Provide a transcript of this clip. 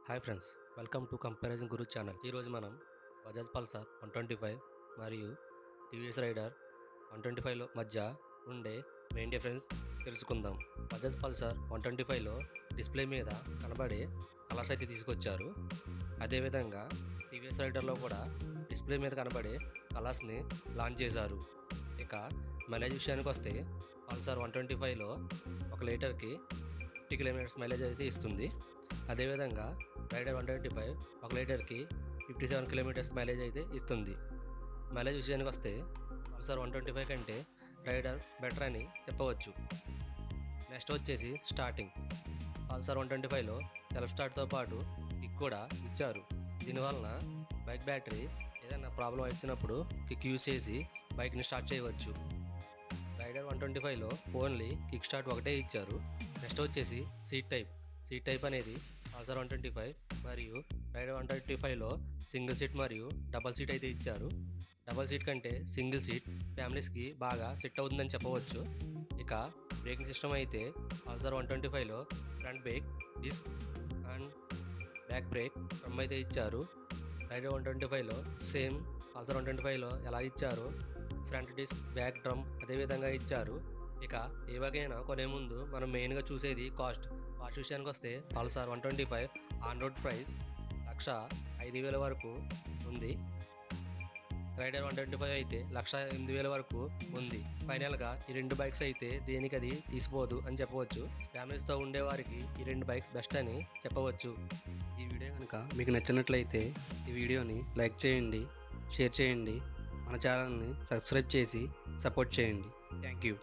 Hi friends, welcome to comparison Guru channel. ఈరోజు మనం Bajaj Pulsar 125 మరియు టీవీఎస్ రైడర్ 125లో మధ్య ఉండే మెయిన్ డిఫరెన్స్ తెలుసుకుందాం. బజాజ్ పల్సర్ 125లో డిస్ప్లే మీద కనబడే కలర్స్ అయితే తీసుకొచ్చారు. అదేవిధంగా టీవీఎస్ రైడర్లో కూడా డిస్ప్లే మీద కనబడే కలర్స్ని లాంచ్ చేశారు. ఇక మైలేజ్ విషయానికి వస్తే పల్సర్ 125లో 1 లీటర్కి 50 కిలోమీటర్స్ మైలేజ్ అయితే ఇస్తుంది. అదేవిధంగా రైడర్ 125 1 లీటర్కి 57 కిలోమీటర్స్ మైలేజ్ అయితే ఇస్తుంది. మైలేజ్ విషయానికి వస్తే పల్సర్ 125 కంటే రైడర్ బెటర్ అని చెప్పవచ్చు. నెక్స్ట్ వచ్చేసి స్టార్టింగ్. పల్సర్ 125లో సెల్ఫ్ స్టార్ట్తో పాటు కిక్ కూడా ఇచ్చారు. దీనివలన బైక్ బ్యాటరీ ఏదైనా ప్రాబ్లం వచ్చినప్పుడు కిక్ యూజ్ చేసి బైక్ని స్టార్ట్ చేయవచ్చు. రైడర్ 125లో ఓన్లీ కిక్ స్టార్ట్ ఒకటే ఇచ్చారు. నెక్స్ట్ వచ్చేసి సీట్ టైప్ అనేది పల్సర్ 125 మరియు రైడర్ 125లో సింగిల్ సీట్ మరియు డబల్ సీట్ అయితే ఇచ్చారు. డబల్ సీట్ కంటే సింగిల్ సీట్ ఫ్యామిలీస్కి బాగా సెట్ అవుతుందని చెప్పవచ్చు. ఇక బ్రేకింగ్ సిస్టమ్ అయితే పల్సర్ 125లో front brake, disc and back brake drum అయితే ఇచ్చారు. రైడర్ 125లో సేమ్ పల్సర్ 125లో ఎలా ఇచ్చారో ఫ్రంట్ డిస్క్, బ్యాక్ డ్రమ్ అదేవిధంగా ఇచ్చారు. ఇక ఏ వగైనా కొనే ముందు మనం మెయిన్గా చూసేది కాస్ట్ విషయానికి వస్తే పల్సర్ 125 ఆన్ రోడ్ ప్రైస్ 1,05,000 వరకు ఉంది. రైడర్ 125 అయితే 1,08,000 వరకు ఉంది. ఫైనల్గా ఈ రెండు బైక్స్ అయితే దేనికది తీసిపోదు అని చెప్పవచ్చు. ఫ్యామిలీస్తో ఉండేవారికి ఈ రెండు బైక్స్ బెస్ట్ అని చెప్పవచ్చు. ఈ వీడియో కనుక మీకు నచ్చినట్లయితే ఈ వీడియోని లైక్ చేయండి, షేర్ చేయండి, మన ఛానల్ని సబ్స్క్రైబ్ చేసి సపోర్ట్ చేయండి. Thank you.